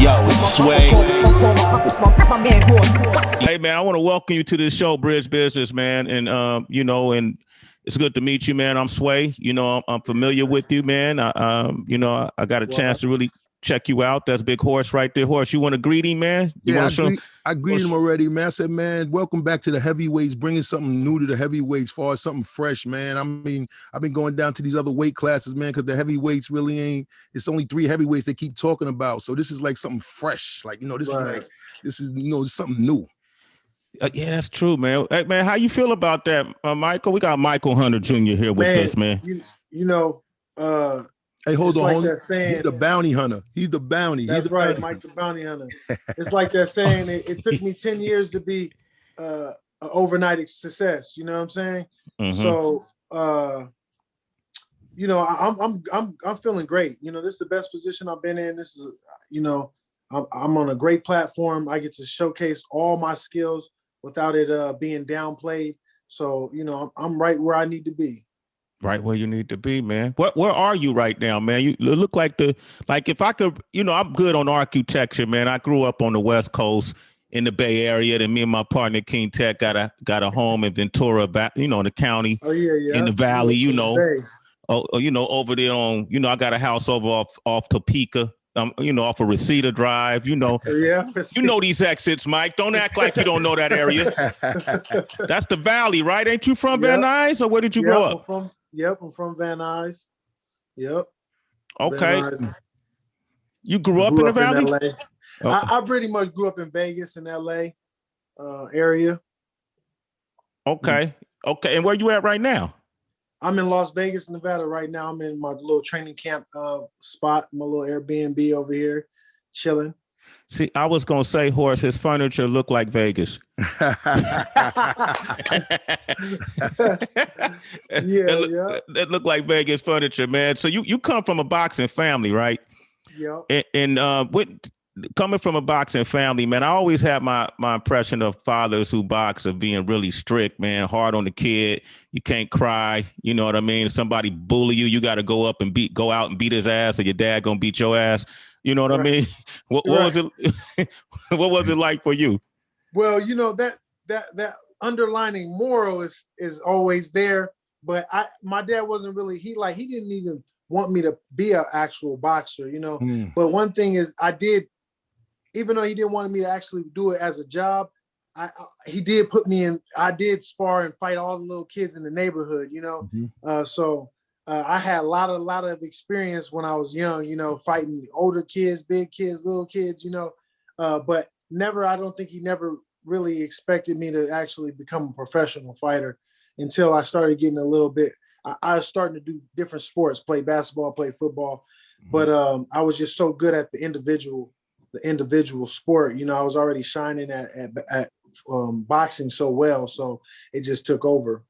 Yo, it's Sway. Hey man, I want to welcome you to this show, BridgeBizness, man. And and it's good to meet you, man. I'm Sway. I'm familiar with you, man. I got a chance to really check you out. That's Big Horse right there. Horse, you want to greet him, man? I greeted him already, man. I said, man, welcome back to the heavyweights, bringing something new to the heavyweights, far as something fresh, man. I mean, I've been going down to these other weight classes, man, because the heavyweights really ain't. It's only 3 heavyweights they keep talking about. So this is like something fresh, this is something new. Yeah, that's true, man. Hey, man, how you feel about that, Michael? We got Michael Hunter Jr. here with us, man. Hey, hold on. That saying, he's the bounty hunter. He's the bounty. That's right, Mike the bounty hunter. It's like that saying, it took me 10 years to be an overnight success. You know what I'm saying? Mm-hmm. So, I'm feeling great. This is the best position I've been in. This is, I'm on a great platform. I get to showcase all my skills without it being downplayed. So, I'm right where I need to be. Right where you need to be, man. Where are you right now, man? You look like if I could, I'm good on architecture, man. I grew up on the West Coast in the Bay Area. Then me and my partner King Tech got a home in Ventura, in the county. Oh yeah. In the valley, over there on, I got a house over off Topeka. Off of Reseda Drive, Yeah. You know these exits, Mike. Don't act like you don't know that area. That's the valley, right? Ain't you from Van Nuys, or where did you grow up? I'm from Van Nuys. Yep. Okay. You grew up in the valley? In LA. Oh. I pretty much grew up in Vegas and LA area. Okay. Okay. And where you at right now? I'm in Las Vegas, Nevada right now. I'm in my little training camp spot, my little Airbnb over here, chilling. See, I was going to say, Horse, his furniture looked like Vegas. It looked like Vegas furniture, man. So you come from a boxing family, right? Yeah. And coming from a boxing family, man, I always had my impression of fathers who box of being really strict, man, hard on the kid. You can't cry. You know what I mean? If somebody bully you, you got to go out and beat his ass, or your dad gonna beat your ass. You know what I mean? What was it? What was it like for you? Well, that underlining moral is always there. But my dad wasn't really. He didn't even want me to be an actual boxer. But one thing is, I did. Even though he didn't want me to actually do it as a job, he did put me in. I did spar and fight all the little kids in the neighborhood, Mm-hmm. So I had a lot of experience when I was young, fighting older kids, big kids, little kids, but never. I don't think he never really expected me to actually become a professional fighter until I started getting a little bit. I was starting to do different sports, play basketball, play football, mm-hmm. But I was just so good at the individual sport. I was already shining at boxing so well, so it just took over.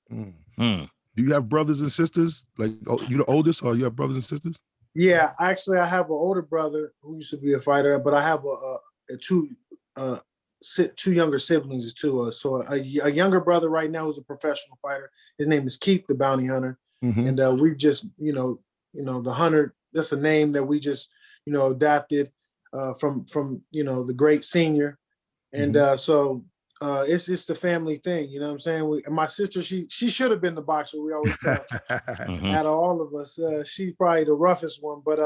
Mm-hmm. Do you have brothers and sisters? Like, you the oldest, or you have brothers and sisters? Yeah, actually, I have an older brother who used to be a fighter, but I have two younger siblings too. So a younger brother right now who's a professional fighter. His name is Keith the Bounty Hunter, mm-hmm. And we've just, the Hunter. That's a name that we just, adapted. From the great senior, and mm-hmm. So it's just a family thing, you know what I'm saying? My sister, she should have been the boxer. We always tell mm-hmm. Out of all of us, she's probably the roughest one. But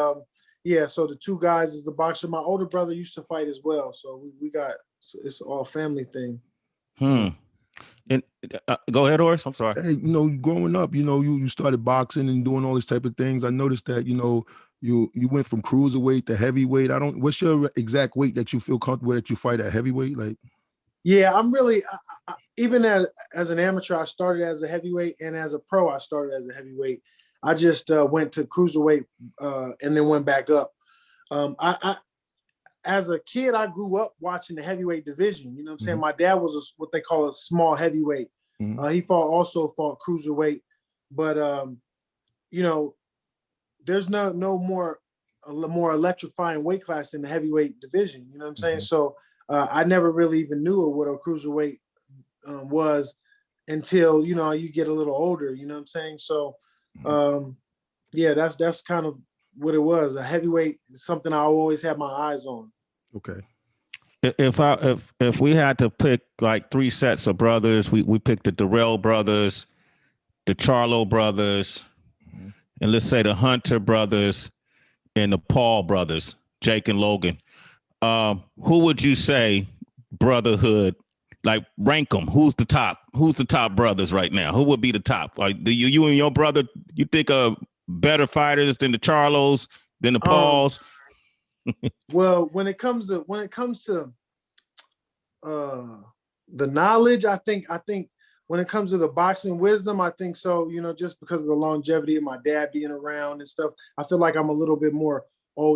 so the 2 guys is the boxer. My older brother used to fight as well, so we got it's all family thing. And go ahead, Horace. I'm sorry. Hey, growing up, you started boxing and doing all these type of things. I noticed that you went from cruiserweight to heavyweight. What's your exact weight that you feel comfortable that you fight at heavyweight? Like, yeah, I'm really even as an amateur, I started as a heavyweight, and as a pro, I started as a heavyweight. I just went to cruiserweight and then went back up. I as a kid, I grew up watching the heavyweight division. You know what I'm saying? Mm-hmm. My dad was what they call a small heavyweight. Mm-hmm. He also fought cruiserweight, but there's no more electrifying weight class in the heavyweight division. You know what I'm saying? Mm-hmm. So I never really even knew what a cruiserweight was until you get a little older. You know what I'm saying? So that's kind of what it was. A heavyweight, something I always had my eyes on. Okay. If we had to pick like 3 sets of brothers, we picked the Darrell brothers, the Charlo brothers, and let's say the Hunter brothers and the Paul brothers, Jake and Logan. Who would you say brotherhood? Like rank them. Who's the top? Who's the top brothers right now? Who would be the top? Like do you and your brother, you think are better fighters than the Charlos, than the Pauls? Well, when it comes to the knowledge, I think when it comes to the boxing wisdom, I think so, just because of the longevity of my dad being around and stuff, I feel like I'm a little bit more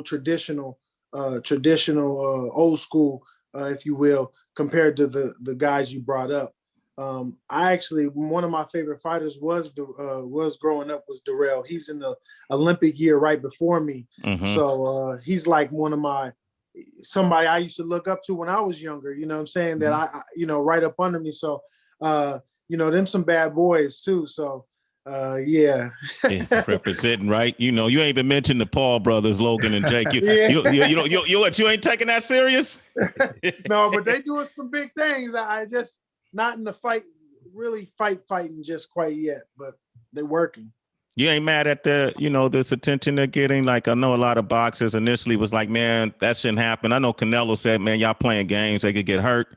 traditional, old school, if you will, compared to the guys you brought up. I actually, one of my favorite fighters was growing up was Darrell. He's in the Olympic year right before me. Mm-hmm. So he's like somebody I used to look up to when I was younger, you know what I'm saying? That I right up under me. So, them some bad boys too. So, yeah. Representing, right? You ain't even mentioned the Paul brothers, Logan and Jake. You ain't taking that serious? No, but they doing some big things. I just not in the fighting just quite yet, but they're working. You ain't mad at this attention they're getting? Like, I know a lot of boxers initially was like, man, that shouldn't happen. I know Canelo said, man, y'all playing games, they could get hurt,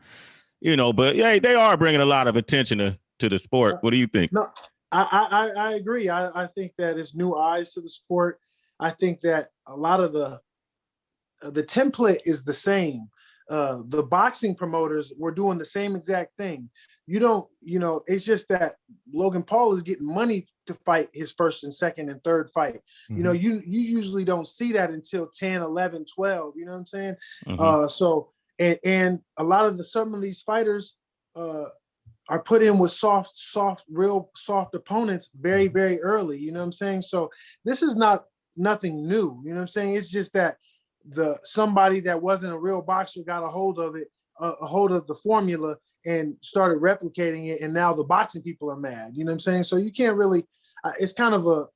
but yeah, they are bringing a lot of attention to the sport. What do you think? No, I agree. I think that it's new eyes to the sport. I think that a lot of the template is the same. The boxing promoters were doing the same exact thing. It's just that Logan Paul is getting money to fight his first and second and third fight. Mm-hmm. You usually don't see that until 10, 11, 12, you know what I'm saying? Mm-hmm. So a lot of some of these fighters are put in with real soft opponents very, very early, you know what I'm saying? So this is nothing new, you know what I'm saying? It's just that somebody that wasn't a real boxer got a hold of it, a hold of the formula and started replicating it. And now the boxing people are mad, you know what I'm saying? So you can't really, it's kind of a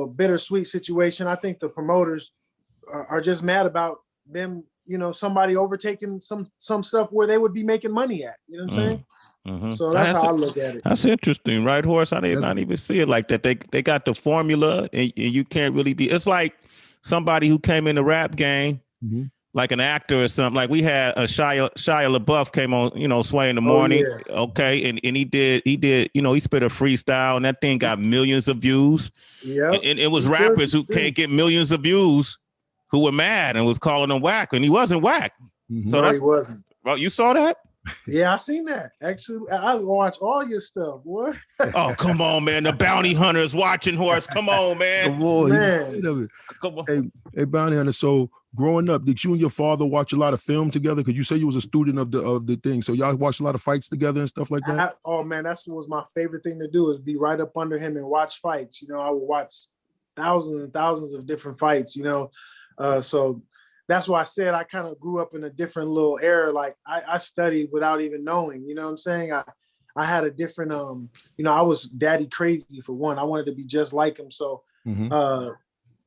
bittersweet situation. I think the promoters are just mad about them, somebody overtaking some stuff where they would be making money at, you know what I'm saying? Mm-hmm. So that's how I look at it. That's interesting, right, Horace? I did not even see it like that. They got the formula and you can't really it's like somebody who came in the rap game, mm-hmm. like an actor or something. Like we had a Shia LaBeouf came on, Sway in the morning. Yeah. Okay. And he did, he spit a freestyle and that thing got millions of views. Yeah. And it was rappers who can't get millions of views who were mad and was calling him whack, and he wasn't whack. Mm-hmm. So he wasn't. Well, you saw that? Yeah, I seen that. Actually, I watch all your stuff, boy. Oh, come on, man. The bounty hunter is watching, Horace. Come on, man. Come on, man. Come on. Hey, bounty hunter. So growing up, did you and your father watch a lot of film together? Because you say you was a student of the thing. So y'all watched a lot of fights together and stuff like that? Oh, man, that's what was my favorite thing to do, is be right up under him and watch fights. I would watch thousands and thousands of different fights, so that's why I said I kind of grew up in a different little era. Like I studied without even knowing, you know what I'm saying? I had a different, I was daddy crazy for one. I wanted to be just like him. So mm-hmm.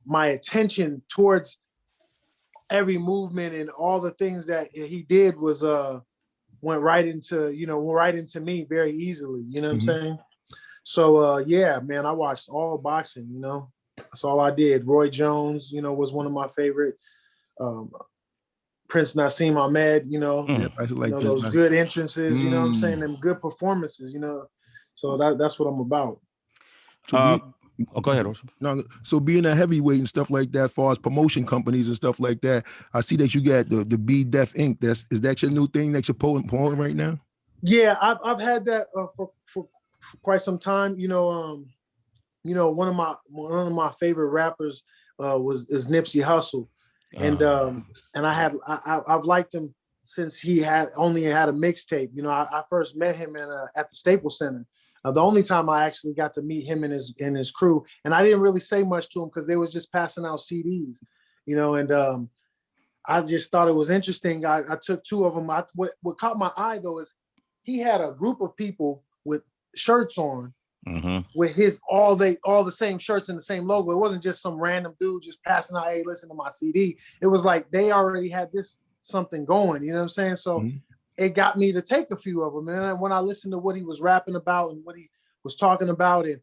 My attention towards every movement and all the things that he did was went right into me very easily. You know what mm-hmm. I'm saying? So yeah, man, I watched all boxing, That's all I did. Roy Jones, was one of my favorite. Prince Nassim Ahmed, those good entrances, you know what I'm saying? Them good performances, So that's what I'm about. Go ahead, Orson. No, so being a heavyweight and stuff like that, as far as promotion companies and stuff like that, I see that you got the Be Def Inc. Is that your new thing that you're promoting right now? Yeah, I've had that for quite some time. One of my favorite rappers is Nipsey Hussle, and I've liked him since he only had a mixtape. I first met him at the Staples Center. The only time I actually got to meet him and his crew, and I didn't really say much to him because they was just passing out CDs, and I just thought it was interesting. I took two of them. What caught my eye though is he had a group of people with shirts on with his all the same shirts and the same logo. It wasn't just some random dude just passing out, hey, listen to my CD. It was like they already had something going, you know what I'm saying? So it got me to take a few of them. And when I listened to what he was rapping about and what he was talking about, and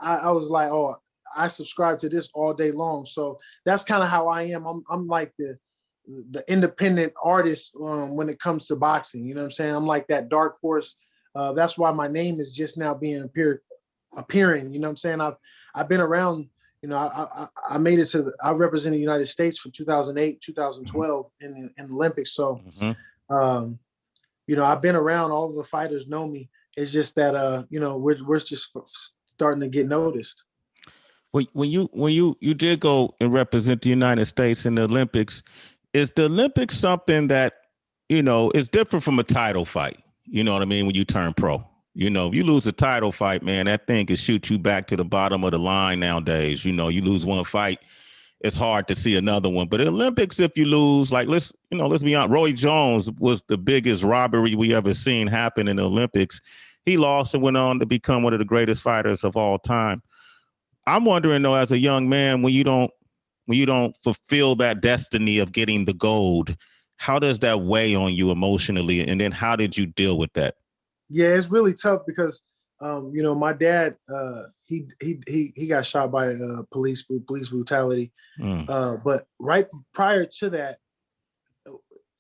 I was like, oh, I subscribe to this all day long. So that's kind of how I am. I'm like the independent artist when it comes to boxing. You know what I'm saying? I'm like that dark horse. That's why my name is just now being appearing. You know what I'm saying? I've been around. You know, I made it to I represented the United States from 2008, 2012 in the Olympics. So, you know, I've been around. All of the fighters know me. It's just that you know, we're just starting to get noticed. When you did go and represent the United States in the Olympics, is the Olympics something that, you know, is different from a title fight? You know what I mean? When you turn pro, you know, if you lose a title fight, man, that thing can shoot you back to the bottom of the line nowadays. You know, you lose one fight, it's hard to see another one. But the Olympics, if you lose, like, let's be honest, Roy Jones was the biggest robbery we ever seen happen in the Olympics. He lost and went on to become one of the greatest fighters of all time. I'm wondering, though, as a young man, when you don't fulfill that destiny of getting the gold, how does that weigh on you emotionally? And then how did you deal with that? Yeah, it's really tough because, you know, my dad, he got shot by police brutality. But right prior to that,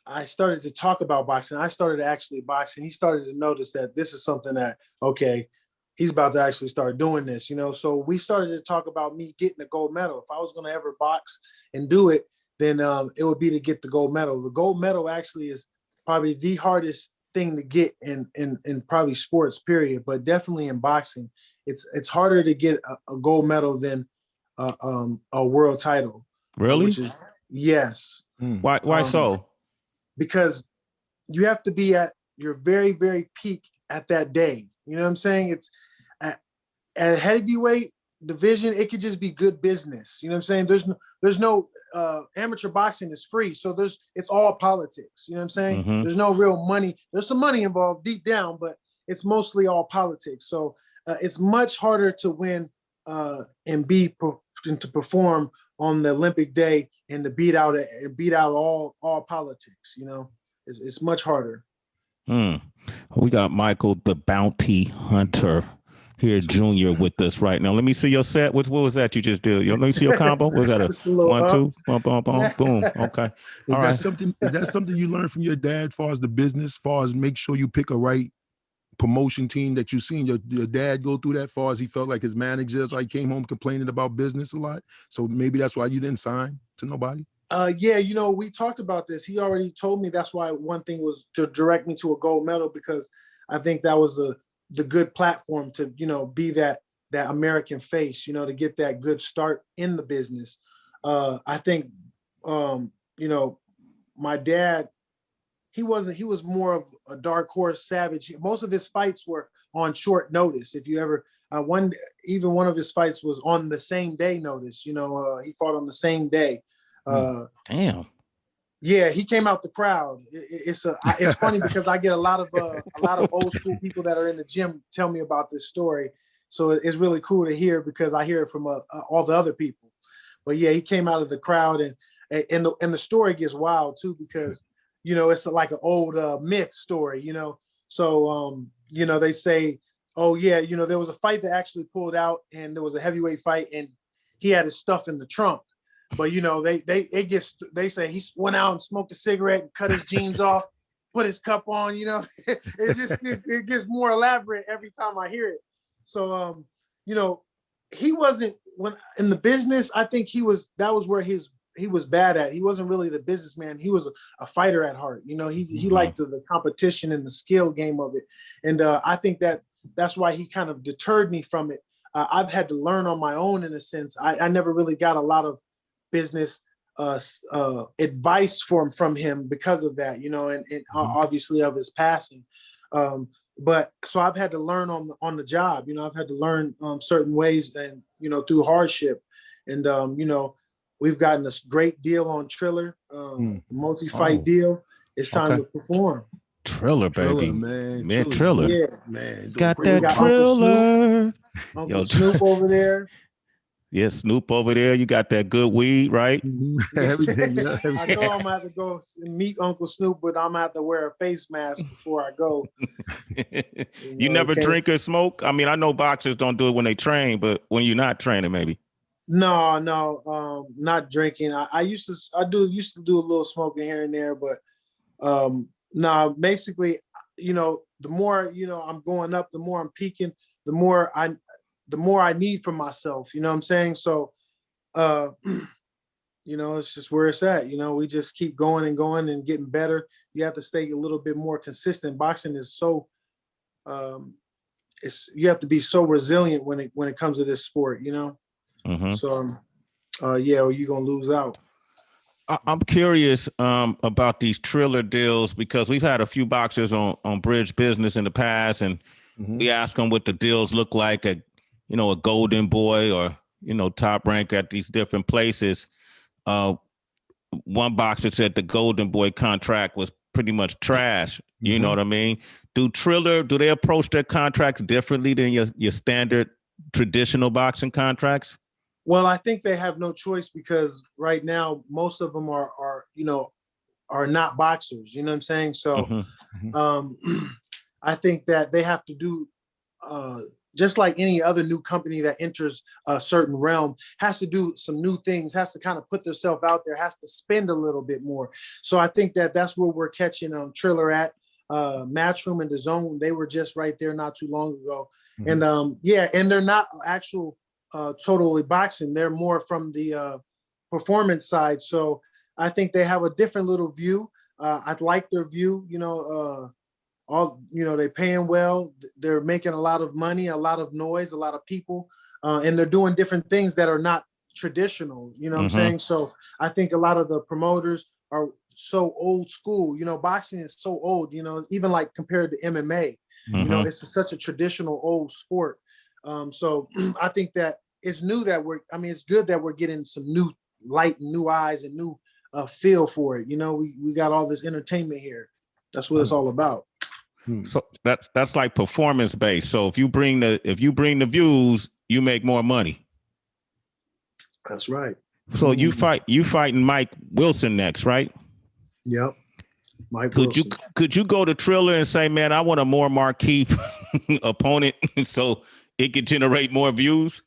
I started to talk about boxing. I started to actually box, and he started to notice that this is something that, okay, he's about to actually start doing this, you know? So we started to talk about me getting the gold medal. If I was going to ever box and do it, then it would be to get the gold medal. The gold medal actually is probably the hardest thing to get in probably sports, period, but definitely in boxing. It's harder to get a gold medal than a world title. Really? Which is, yes. Why so? Because you have to be at your very, very peak at that day. You know what I'm saying? It's at heavyweight division, it could just be good business. You know what I'm saying? There's no amateur boxing is free. So it's all politics. You know what I'm saying? There's no real money. There's some money involved deep down, but it's mostly all politics. So it's much harder to win and to perform on the Olympic day and to beat out all politics. You know, it's much harder. We got Michael the Bounty Hunter here, Junior, with us right now. Let me see your set. What was that you just did? Let me see your combo. Was that a 1, 2, boom? Okay. Is that something you learned from your dad, as far as the business, as far as make sure you pick a right promotion team, that you seen your dad go through that, as far as he felt like his managers, like, came home complaining about business a lot? So maybe that's why you didn't sign to nobody? Yeah, you know, we talked about this. He already told me that's why one thing was to direct me to a gold medal, because I think that was the good platform to, you know, be that American face, you know, to get that good start in the business. I think, you know, my dad, he was more of a dark horse savage. Most of his fights were on short notice. If you ever, one of his fights was on the same day notice, you know, he fought on the same day. Damn. Yeah, he came out the crowd. It's funny because I get a lot of old school people that are in the gym tell me about this story. So it's really cool to hear, because I hear it from all the other people. But yeah, he came out of the crowd, and the story gets wild too, because, you know, it's like an old myth story, you know. So you know, they say, oh yeah, you know, there was a fight that actually pulled out, and there was a heavyweight fight, and he had his stuff in the trunk. But, you know, they say he went out and smoked a cigarette and cut his jeans off, put his cup on, you know. It gets more elaborate every time I hear it. So, you know, he wasn't, when in the business, I think that was where he was bad at. He wasn't really the businessman. He was a fighter at heart. You know, he liked the competition and the skill game of it. And I think that's why he kind of deterred me from it. I've had to learn on my own, in a sense. I never really got a lot of business advice from him because of that, you know, and obviously of his passing. But so I've had to learn on the job, you know. I've had to learn certain ways, and, you know, through hardship. And, you know, we've gotten this great deal on Triller, multi-fight deal. It's time to perform. Triller, baby. Man, Triller. Yeah. Man. Got that Triller. Uncle Snoop over there. Yeah, Snoop over there. You got that good weed, right? Everything. Yeah, everything. I know I'm gonna have to go meet Uncle Snoop, but I'm gonna have to wear a face mask before I go. You never drink or smoke? I mean, I know boxers don't do it when they train, but when you're not training, maybe. No, not drinking. I used to do a little smoking here and there, but no, basically, the more I'm going up, the more I'm peaking, the more I need from myself. You know what I'm saying? So, it's just where it's at. We just keep going and getting better. You have to stay a little bit more consistent. Boxing is so, you have to be so resilient when it comes to this sport. Mm-hmm. So, or you're gonna lose out. I'm curious about these Triller deals because we've had a few boxers on BridgeBizness in the past, and we ask them what the deals look like at, a Golden Boy or Top Rank at these different places. One boxer said the Golden Boy contract was pretty much trash. You know what I mean? Do they approach their contracts differently than your standard traditional boxing contracts? Well, I think they have no choice because right now most of them are not boxers. You know what I'm saying? So, I think that they have to do just like any other new company that enters a certain realm, has to do some new things, has to kind of put themselves out there, has to spend a little bit more. So I think that's where we're catching Triller at. Matchroom and DAZN, they were just right there not too long ago. And and they're not actual totally boxing. They're more from the performance side. So I think they have a different little view. I'd like their view, they're paying well. They're making a lot of money, a lot of noise, a lot of people, and they're doing different things that are not traditional. You know what I'm saying? So I think a lot of the promoters are so old school. Boxing is so old, even like compared to MMA, it's such a traditional old sport. So I think that it's it's good that we're getting some new light and new eyes and new feel for it. We got all this entertainment here. That's what it's all about. So that's like performance based. So if you bring the views, you make more money. That's right. So you fighting Mike Wilson next, right? Yep. Mike Wilson. Could you go to Triller and say, man, I want a more marquee opponent so it could generate more views?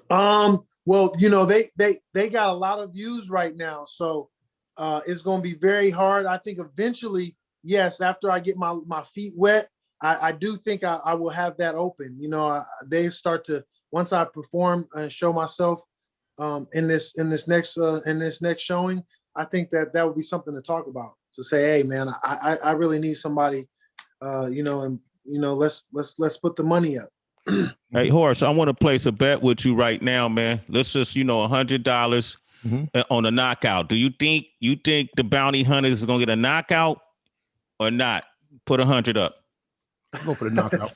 Well, they got a lot of views right now, so it's going to be very hard. I think eventually, yes, after I get my feet wet, I do think I will have that open. They start to, once I perform and show myself in this next showing, I think that would be something to talk about. To say, hey man, I really need somebody, let's put the money up. Hey, Horace, I want to place a bet with you right now, man. Let's just, $100 on a knockout. Do you think the bounty hunters is gonna get a knockout or not? Put 100 up. I'll go for the knockout.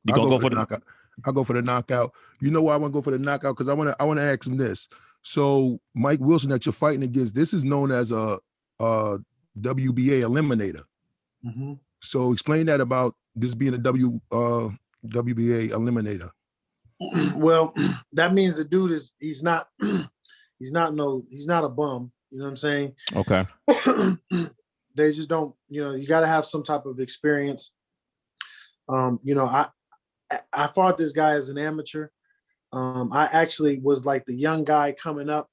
You gonna go for the knockout? I'll go for the knockout. You know why I want to go for the knockout? Because I want to ask him this. So Mike Wilson that you're fighting against, this is known as a WBA eliminator. So explain that about this being a WBA eliminator. Well, that means the dude he's not a bum. You know what I'm saying? Okay. They just don't, you got to have some type of experience. I fought this guy as an amateur. I actually was like the young guy coming up,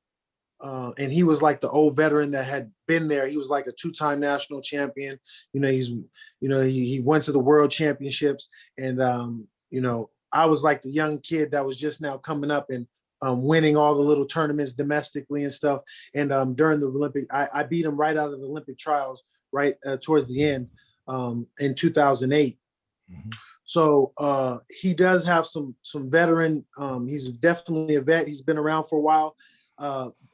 and he was like the old veteran that had been there. He was like a 2-time national champion. He went to the world championships, and I was like the young kid that was just now coming up and winning all the little tournaments domestically and stuff. And during the Olympic, I beat him right out of the Olympic trials, right towards the end in 2008. So he does have some veteran. He's definitely a vet. He's been around for a while.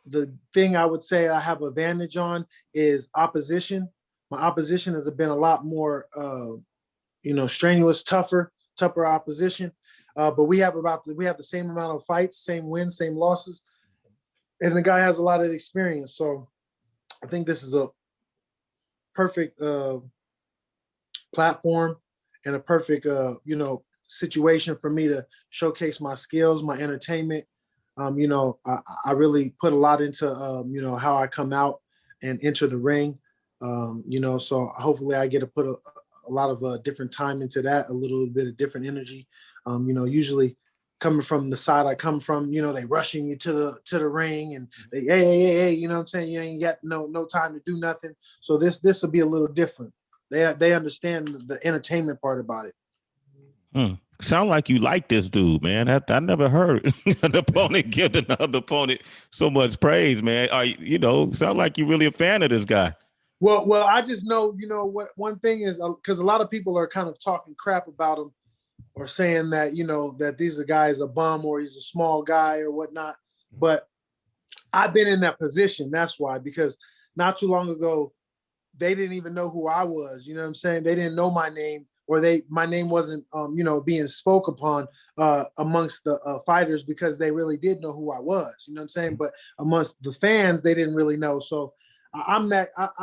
The thing I would say I have advantage on is opposition. My opposition has been a lot more, strenuous, tougher opposition. But we have the same amount of fights, same wins, same losses, and the guy has a lot of experience. So I think this is a perfect platform and a perfect, situation for me to showcase my skills, my entertainment. You know, I really put a lot into, you know, how I come out and enter the ring. You know, so hopefully I get to put a lot of different time into that, a little bit of different energy. You know, usually coming from the side I come from, you know, they rushing you to the ring and they, hey, you know what I'm saying? You ain't got no time to do nothing. So this will be a little different. They understand the entertainment part about it. Sound like you like this dude, man. I never heard an opponent give another opponent so much praise, man. You know, sound like you really a fan of this guy. Well, I just know, you know, what one thing is, because a lot of people are kind of talking crap about him or saying that, you know, that these guys a bum or he's a small guy or whatnot. But I've been in that position. That's why, because not too long ago, they didn't even know who I was. You know what I'm saying? They didn't know my name, or my name wasn't, you know, being spoke upon amongst the fighters, because they really did know who I was. You know what I'm saying? But amongst the fans, they didn't really know. So I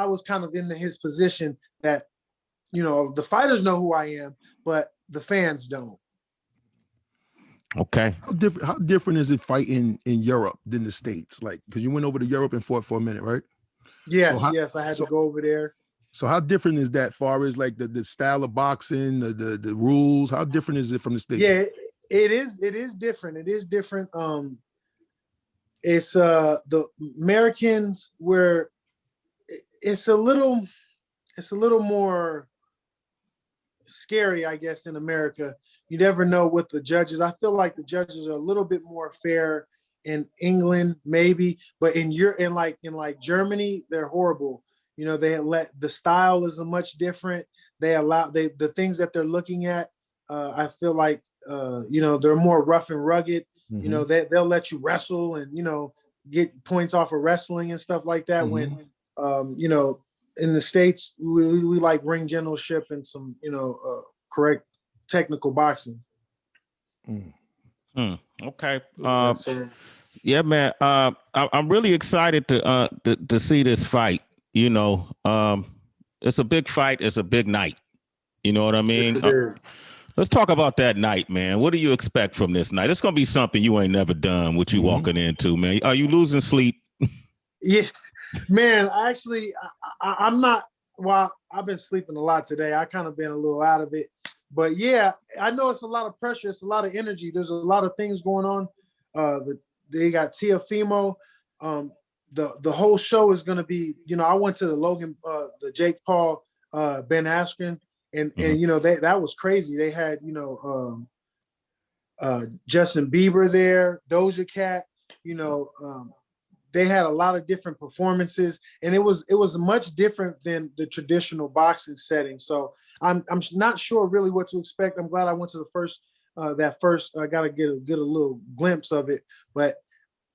was kind of in his position that, you know, the fighters know who I am, but the fans don't. Okay. How different is it fighting in Europe than the States? Like, because you went over to Europe and fought for a minute, right? Yes, I had to go over there. So how different is that, far as like the style of boxing, the rules? How different is it from the States? Yeah, it is different. It is different. It's the Americans where it's a little more scary, I guess, in America. You never know with the judges. I feel like the judges are a little bit more fair in England, maybe, but in Germany, they're horrible. You know, the style is much different. They allow the things that they're looking at. I feel like you know, they're more rough and rugged. Mm-hmm. You know, they'll let you wrestle and, you know, get points off of wrestling and stuff like that. Mm-hmm. When you know, in the States, we like ring generalship and some, you know, correct technical boxing. Okay. Yeah, man. I'm really excited to see this fight. You know, it's a big fight. It's a big night. You know what I mean? Yes, let's talk about that night, man. What do you expect from this night? It's gonna be something you ain't never done. What you walking into, man? Are you losing sleep? Yeah, man. Actually, I'm not. Well, I've been sleeping a lot today. I kind of been a little out of it. But yeah, I know it's a lot of pressure. It's a lot of energy. There's a lot of things going on. They got Teofimo. The whole show is going to be, you know, I went to the Jake Paul, Ben Askren, and you know, that was crazy. They had, you know, Justin Bieber there, Doja Cat, you know, they had a lot of different performances, and it was much different than the traditional boxing setting. So I'm not sure really what to expect. I'm glad I went to the first. I got to get a little glimpse of it. But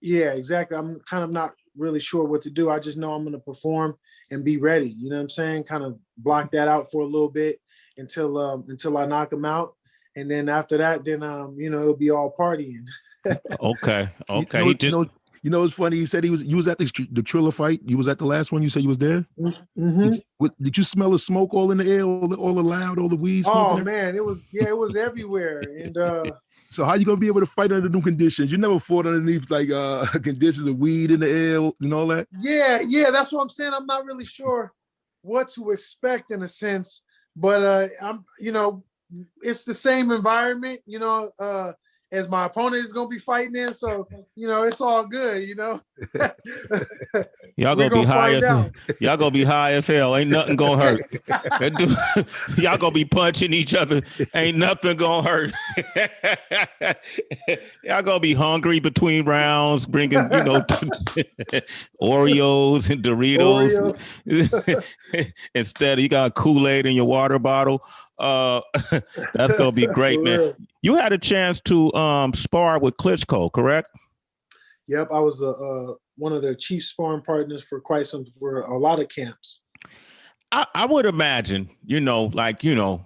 yeah, exactly. I'm kind of not really sure what to do. I just know I'm going to perform and be ready. You know what I'm saying? Kind of block that out for a little bit until I knock them out, and then after that, then you know, it'll be all partying. Okay. You know, it's funny. He said you was at the Triller fight. You was at the last one. You said you was there. Mm-hmm. Did you smell the smoke all in the air, all the loud, all the weed? Oh man, it was everywhere. And so how you gonna be able to fight under new conditions? You never fought underneath like conditions of weed in the air and all that. Yeah, that's what I'm saying. I'm not really sure what to expect in a sense, but I'm, you know, it's the same environment, you know, as my opponent is gonna be fighting in, so you know, it's all good, you know. Y'all gonna be high as hell. Ain't nothing gonna hurt. Y'all gonna be punching each other. Ain't nothing gonna hurt. Y'all gonna be hungry between rounds, bringing, you know, Oreos and Doritos. Instead, you got Kool-Aid in your water bottle. That's gonna be great, man. You had a chance to spar with Klitschko, correct? Yep, I was one of their chief sparring partners for a lot of camps. I would imagine, you know, like, you know,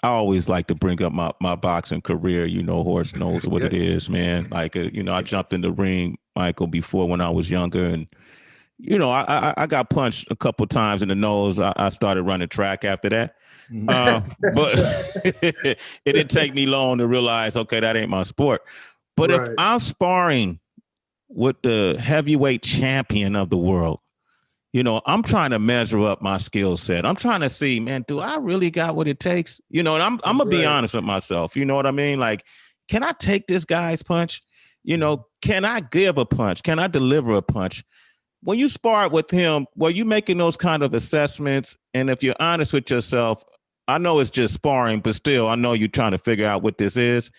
I always like to bring up my boxing career. You know, Horse knows what it is, man. Like, you know, I jumped in the ring, Michael, before when I was younger, and you know, I got punched a couple times in the nose. I started running track after that. But it didn't take me long to realize, okay, that ain't my sport. But if I'm sparring with the heavyweight champion of the world, you know, I'm trying to measure up my skill set. I'm trying to see, man, do I really got what it takes? You know, and I'm gonna be honest with myself. You know what I mean? Like, can I take this guy's punch? You know, can I give a punch? Can I deliver a punch? When you sparred with him, were you making those kind of assessments? And if you're honest with yourself, I know it's just sparring, but still, I know you're trying to figure out what this is.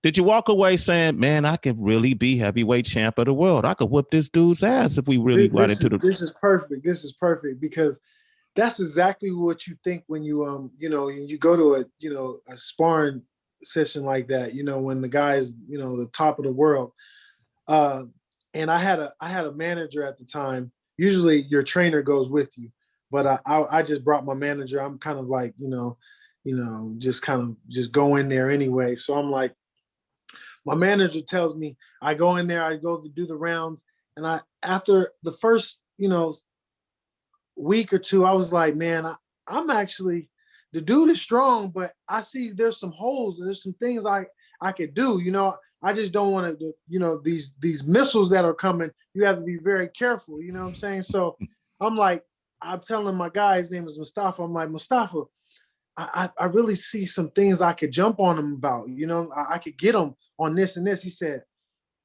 Did you walk away saying, man, I could really be heavyweight champ of the world? I could whoop this dude's ass if we really got into the... This is perfect. This is perfect because that's exactly what you think when you, you know, you go to a sparring session like that, you know, when the guy is, you know, the top of the world. And I had a manager at the time. Usually your trainer goes with you, but I just brought my manager. I'm kind of like, just go in there anyway. So I'm like, my manager tells me, I go in there, I go to do the rounds. And after the first, week or two, I was like, man, I'm actually, the dude is strong, but I see there's some holes and there's some things I could do, I just don't want to, these missiles that are coming, you have to be very careful, you know what I'm saying? So I'm like, I'm telling my guy, his name is Mustafa. I'm like, Mustafa, I really see some things I could jump on him about, I could get him on this and this. He said,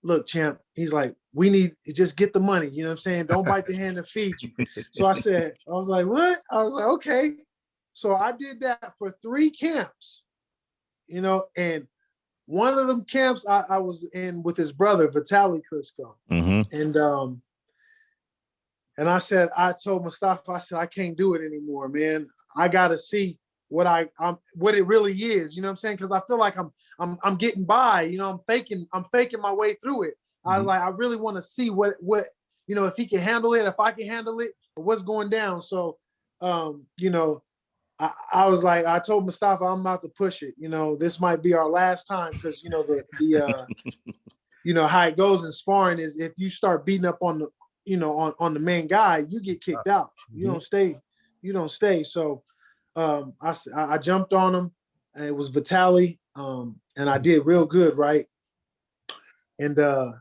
look, champ, he's like, we need to just get the money. You know what I'm saying? Don't bite the hand that feeds you. So I was like, what? I was like, okay. So I did that for 3 camps, and one of them camps I was in with his brother, Vitaly Klitschko. Mm-hmm. And I told Mustafa, I said, I can't do it anymore, man. I got to see what it really is. You know what I'm saying? Cause I feel like I'm getting by, I'm faking my way through it. Mm-hmm. I really want to see what, if he can handle it, if I can handle it, or what's going down. So, I was like, I told Mustafa, I'm about to push it. This might be our last time because how it goes in sparring is if you start beating up on the on the main guy, you get kicked out. You don't stay. You don't stay. So I jumped on him, and it was Vitaly, and I did real good, right? And I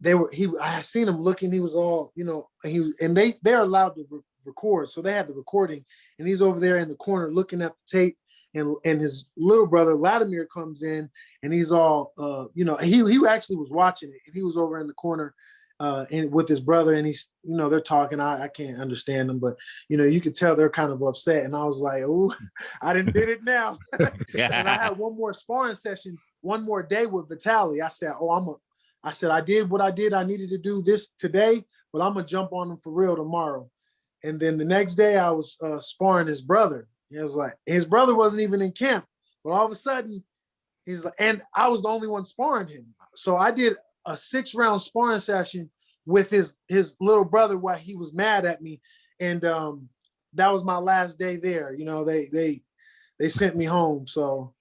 had seen him looking. He was all they're allowed to record, so they had the recording, and he's over there in the corner looking at the tape, and his little brother Vladimir comes in, and he's all he actually was watching it, and he was over in the corner and with his brother, and he's they're talking. I can't understand them, but you could tell they're kind of upset, and I was like, oh, I did it now. And I had one more sparring session, one more day with Vitaly. I said, I did what I needed to do this today, but I'm gonna jump on him for real tomorrow. And then the next day I was sparring his brother. It was like, his brother wasn't even in camp, but all of a sudden he's like, and I was the only one sparring him. So I did a 6-round sparring session with his little brother while he was mad at me. And that was my last day there. They sent me home. So,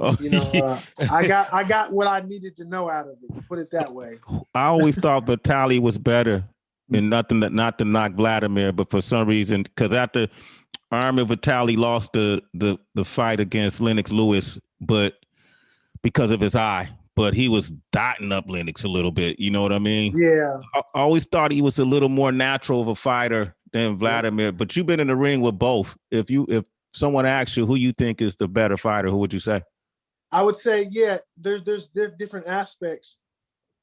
I got what I needed to know out of it. Put it that way. I always thought Vitaly was better. And not to knock Vladimir, but for some reason, because after Army Vitaly lost the fight against Lennox Lewis, but because of his eye, but he was dotting up Lennox a little bit. You know what I mean? Yeah. I always thought he was a little more natural of a fighter than Vladimir. But you've been in the ring with both. If someone asks you who you think is the better fighter, who would you say? I would say, yeah. There's different aspects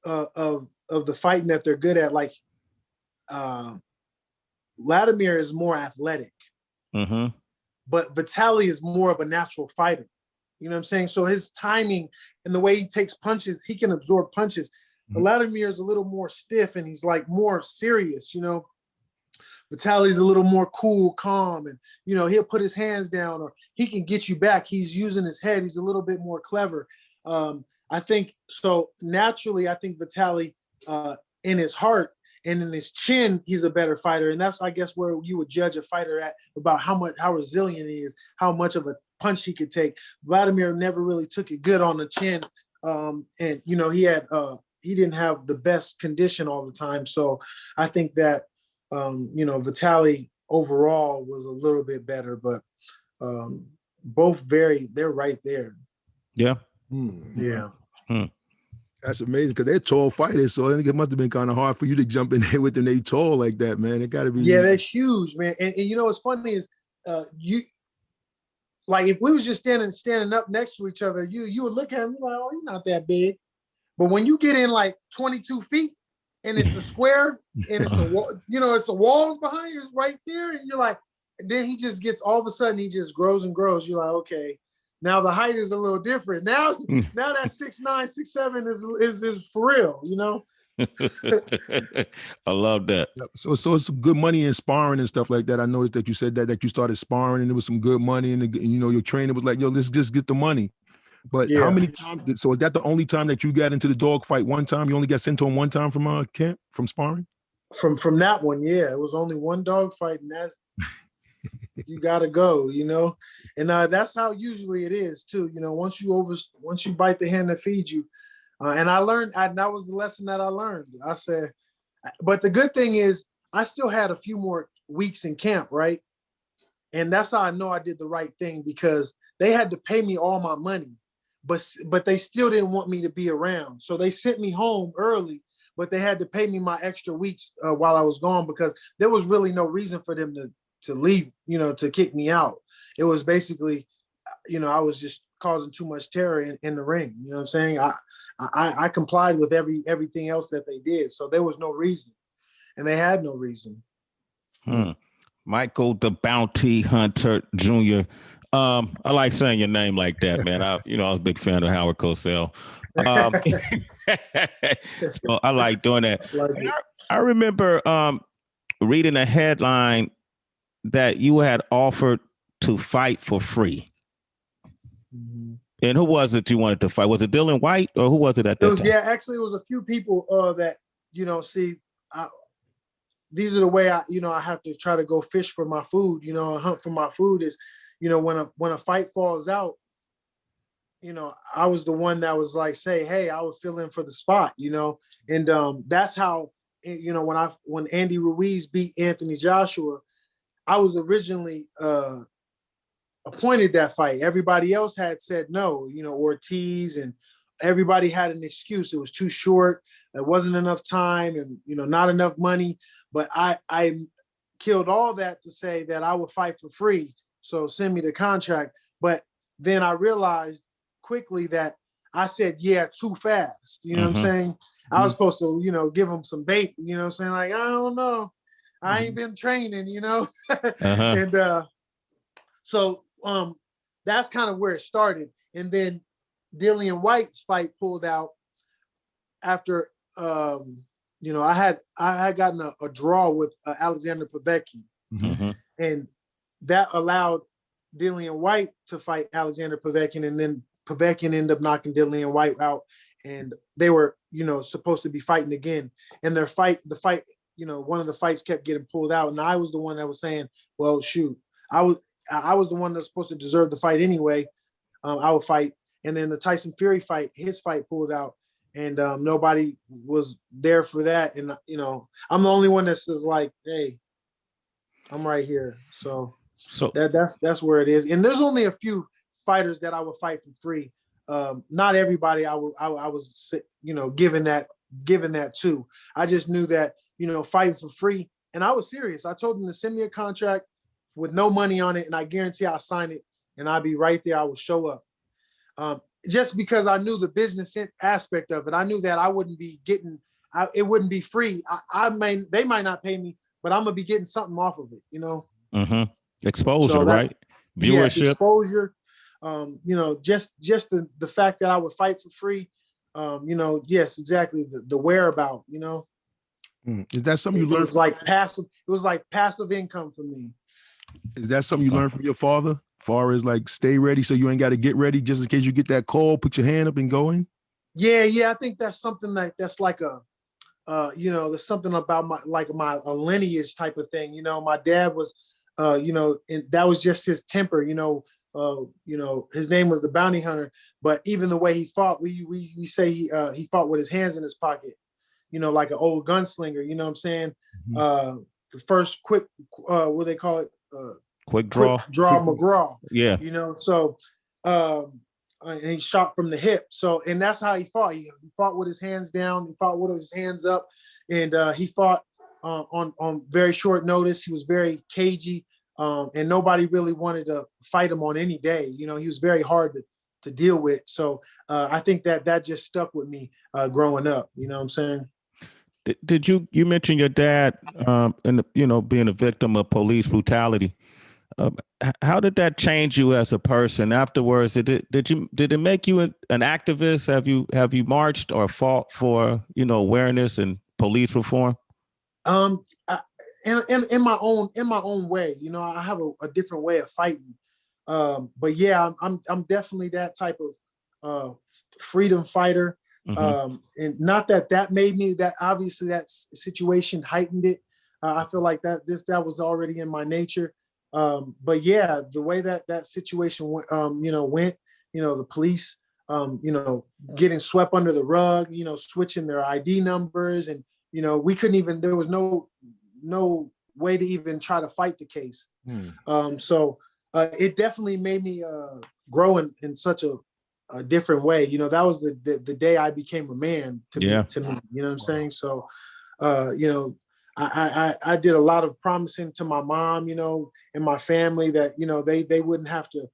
of the fighting that they're good at, like. Vladimir is more athletic, but Vitaly is more of a natural fighter. You know what I'm saying? So his timing and the way he takes punches, he can absorb punches. Vladimir is a little more stiff and he's like more serious. Vitaly's a little more cool, calm, and he'll put his hands down or he can get you back. He's using his head. He's a little bit more clever. I think so. Naturally, I think Vitaly, in his heart. And in his chin, he's a better fighter. And that's, I guess, where you would judge a fighter at about how resilient he is, how much of a punch he could take. Vladimir never really took it good on the chin. And, he had he didn't have the best condition all the time. So I think that Vitaly overall was a little bit better, but both they're right there. Yeah. Yeah. That's amazing because they're tall fighters, so I think it must have been kind of hard for you to jump in there with them. They tall like that, man. It got to be. Yeah, they're huge, man. And what's funny is you like if we was just standing up next to each other, you would look at him like, oh, he's not that big. But when you get in like 22 feet and it's a square and it's a wall, it's the walls behind you, it's right there, and you're like, and then he just gets all of a sudden he just grows and grows. You're like, okay. Now the height is a little different. Now that 6'9", 6'7" is for real, I love that. So it's some good money in sparring and stuff like that. I noticed that you said that you started sparring and there was some good money and your trainer was like, yo, let's just get the money. But how many times? So is that the only time that you got into the dog fight? One time? You only got sent home one time from camp from sparring? From that one, yeah. It was only one dog fight, and that's you gotta go, and that's how usually it is too. Once you bite the hand that feeds you, and I learned, that was the lesson that I learned. I said, but the good thing is I still had a few more weeks in camp, right? And that's how I know I did the right thing, because they had to pay me all my money, but they still didn't want me to be around, so they sent me home early. But they had to pay me my extra weeks while I was gone, because there was really no reason for them to leave, to kick me out. It was basically, I was just causing too much terror in the ring. You know what I'm saying? I complied with everything else that they did. So there was no reason, and they had no reason. Michael the Bounty Hunter Jr. I like saying your name like that, man. I was a big fan of Howard Cosell. So I like doing that. I remember reading a headline that you had offered to fight for free. Mm-hmm. And who was it you wanted to fight? Was it Dylan White, or who was it at that time? Yeah, actually, it was a few people that, these are the way I have to try to go fish for my food, hunt for my food is, when a fight falls out, I was the one that was like, say, hey, I would fill in for the spot, and that's how, when Andy Ruiz beat Anthony Joshua, I was originally appointed that fight. Everybody else had said no, Ortiz, and everybody had an excuse. It was too short. There wasn't enough time, and not enough money. But I killed all that to say that I would fight for free. So send me the contract. But then I realized quickly that I said yeah too fast. You know what I'm saying? I was supposed to give them some bait. You know what I'm saying? Like, I don't know. I ain't been training, and so that's kind of where it started. And then Dillian White's fight pulled out after I had gotten a draw with Alexander Povetkin, and that allowed Dillian White to fight Alexander Povetkin, and then Povetkin ended up knocking Dillian White out, and they were supposed to be fighting again, and the fight. One of the fights kept getting pulled out, and I was the one that was saying, well, shoot, I was the one that's supposed to deserve the fight anyway. I would fight. And then the Tyson Fury fight, his fight pulled out, and nobody was there for that. And, I'm the only one that says like, hey, I'm right here. So that's where it is. And there's only a few fighters that I would fight for free. Not everybody I was given that to. I just knew that, fighting for free. And I was serious. I told them to send me a contract with no money on it, and I guarantee I'll sign it, and I'll be right there. I will show up. Just because I knew the business aspect of it. I knew that I wouldn't be getting, it wouldn't be free. They might not pay me, but I'm going to be getting something off of it, Exposure, so right? Viewership. Yeah, exposure. Just the fact that I would fight for free. Yes, exactly. The whereabout, Is that something you learned? It was like passive income for me. Is that something you learned from your father? Far as like stay ready, so you ain't got to get ready just in case you get that call. Put your hand up and going. Yeah. I think that's something that's like a, there's something about my lineage type of thing. My dad was, and that was just his temper. You know, his name was the Bounty Hunter. But even the way he fought, we say he fought with his hands in his pocket. You know, like an old gunslinger. You know what I'm saying? Mm-hmm. The first quick, what they call it, quick draw McGraw. Yeah. You know, so and he shot from the hip. So, and that's how he fought. He fought with his hands down. He fought with his hands up, and he fought on very short notice. He was very cagey, and nobody really wanted to fight him on any day. You know, he was very hard to deal with. So I think that just stuck with me growing up. You know what I'm saying? Did you mention your dad and you know, being a victim of police brutality? How did that change you as a person afterwards? Did it make you an activist? Have you marched or fought for, you know, awareness and police reform? In my own way, you know, I have a different way of fighting. But yeah, I'm definitely that type of freedom fighter. Mm-hmm. And not that made me that, obviously that situation heightened it. I feel like that was already in my nature. But yeah, the way that situation went, you know, the police, you know, getting swept under the rug, you know, switching their ID numbers, and you know, we couldn't even, there was no way to even try to fight the case. So it definitely made me grow in such a different way. You know, that was the day I became a man to me, you know what I'm saying? So, you know, I did a lot of promising to my mom, you know, and my family that, you know, they wouldn't have to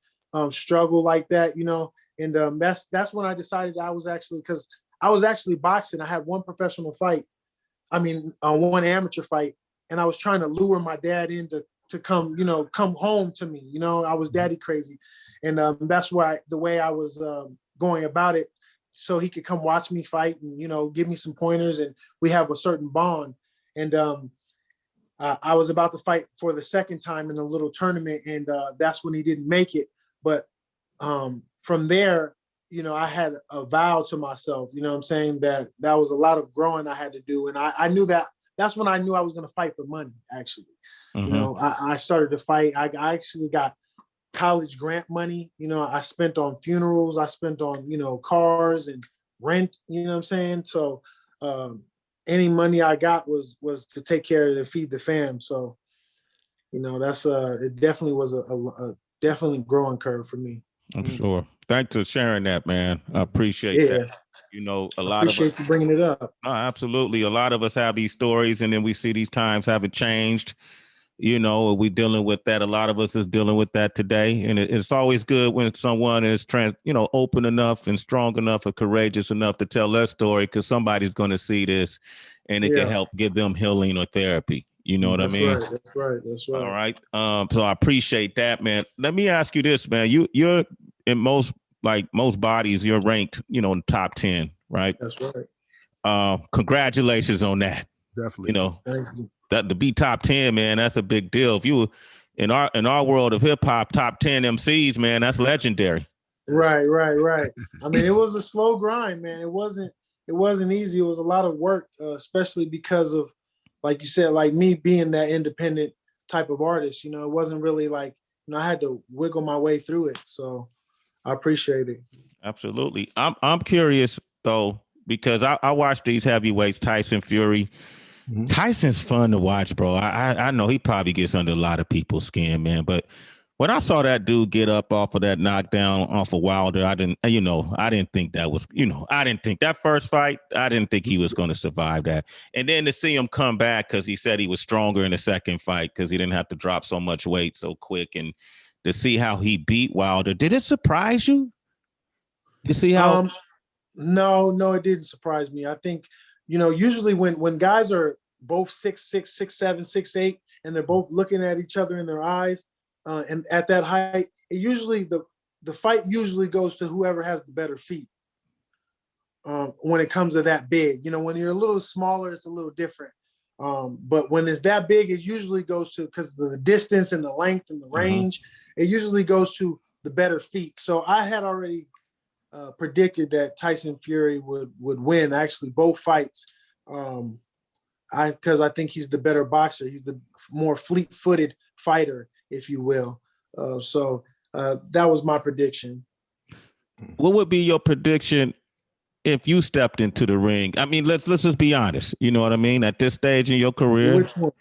struggle like that, you know. And that's when I decided because I was actually boxing. I had one professional fight. I mean, one amateur fight, and I was trying to lure my dad in to come home to me. You know, I was daddy crazy, and that's why the way I was going about it, so he could come watch me fight and, you know, give me some pointers, and we have a certain bond. And I was about to fight for the second time in a little tournament, and that's when he didn't make it. But from there, you know, I had a vow to myself, you know what I'm saying, that was a lot of growing I had to do. And I knew that's when I knew I was going to fight for money, actually. Mm-hmm. You know, I started to fight. I actually got college grant money. You know, I spent on funerals. I spent on, you know, cars and rent, you know what I'm saying? So any money I got was to take care of and feed the fam. So, you know, that's it definitely was a definitely growing curve for me. I'm sure. Thanks for sharing that, man. I appreciate that. You know, a lot of us appreciate you bringing it up. Absolutely. A lot of us have these stories, and then we see these times haven't changed. You know, we dealing with that. A lot of us is dealing with that today, and it's always good when someone is open enough and strong enough and courageous enough to tell their story, because somebody's going to see this, and it can help give them healing or therapy. You know what I mean? Right. That's right. All right. So I appreciate that, man. Let me ask you this, man. You're in most bodies, you're ranked, you know, in the top 10, right? That's right. Congratulations on that. Definitely. You know, thank you. that to be top 10, man, that's a big deal. If you in our world of hip hop, top 10 MCs, man, that's legendary. Right. I mean, it was a slow grind, man. It wasn't easy. It was a lot of work, especially because of, like you said, like me being that independent type of artist. You know, it wasn't really like, you know, I had to wiggle my way through it. So I appreciate it. Absolutely. I'm curious though, because I watch these heavyweights, Tyson Fury. Mm-hmm. Tyson's fun to watch, bro. I know he probably gets under a lot of people's skin, man. But when I saw that dude get up off of that knockdown off of Wilder, I didn't think that was, I didn't think that first fight, I didn't think he was going to survive that. And then to see him come back, because he said he was stronger in the second fight because he didn't have to drop so much weight so quick, and to see how he beat Wilder, did it surprise you? You see how? No, it didn't surprise me. I think, usually when guys are both 6'6", 6'7", 6'8", and they're both looking at each other in their eyes, and at that height, it usually the fight usually goes to whoever has the better feet. When it comes to that big, when you're a little smaller, it's a little different. But when it's that big, it usually goes to, because of the distance and the length and the range, it usually goes to the better feet. So I had already predicted that Tyson Fury would win actually both fights. Because I think he's the better boxer. He's the more fleet-footed fighter, if you will. So that was my prediction. What would be your prediction if you stepped into the ring? I mean, let's just be honest. You know what I mean? At this stage in your career, Which one?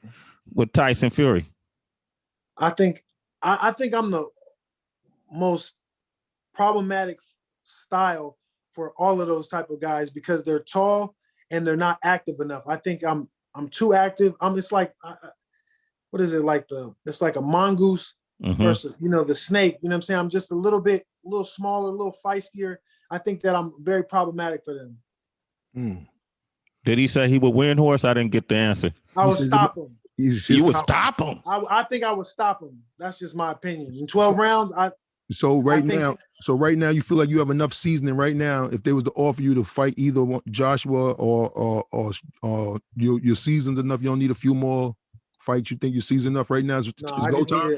With Tyson Fury. I think I'm the most problematic style for all of those type of guys because they're tall and they're not active enough. I think I'm too active. It's like what is it like it's like a mongoose versus the snake. You know what I'm saying? I'm just a little smaller, a little feistier. I think that I'm very problematic for them. Did he say he would win, Horse? I didn't get the answer. I would stop him. You would stop him? I think I would stop him. That's just my opinion. In 12 rounds, So right now, you feel like you have enough seasoning right now. If they was to offer you to fight either Joshua or your seasoned enough, you don't need a few more fights. You think you're seasoned enough right now?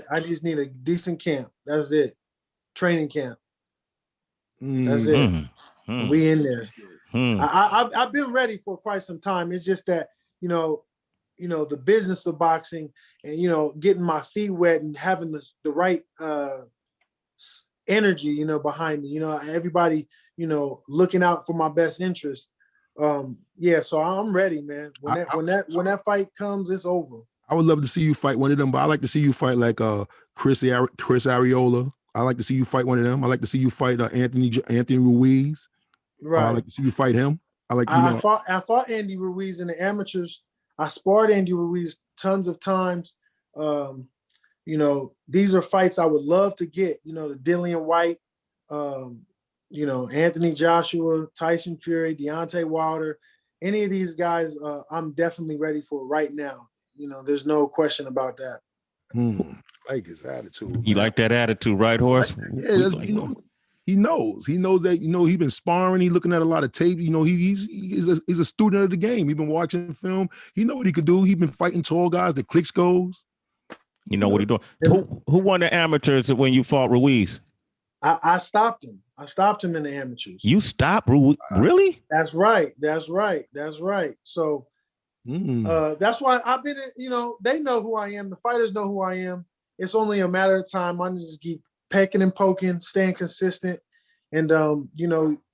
I just need a decent camp. That's it. Training camp. That's it. We in there. I've been ready for quite some time. It's just that the business of boxing and getting my feet wet and having the right energy behind me. Everybody looking out for my best interest. So I'm ready, man. When that fight comes, it's over. I would love to see you fight one of them, but I like to see you fight like Chris Arreola. I like to see you fight one of them. I like to see you fight Anthony Ruiz. Right. I like to see you fight him. I fought Andy Ruiz in the amateurs. I sparred Andy Ruiz tons of times. These are fights I would love to get. The Dillian White, Anthony Joshua, Tyson Fury, Deontay Wilder, any of these guys, I'm definitely ready for right now. There's no question about that. I like his attitude. You like that attitude, right, Horse? Yeah, he knows. He knows that, he's been sparring. He's looking at a lot of tape. He's a student of the game. He's been watching film. He know what he could do. He's been fighting tall guys, the Klitschkos. You know what he's doing. Who won the amateurs when you fought Ruiz? I stopped him. I stopped him in the amateurs. You stopped Ruiz? Really? That's right. So that's why I've been, they know who I am. The fighters know who I am. It's only a matter of time. I just keep pecking and poking, staying consistent. And,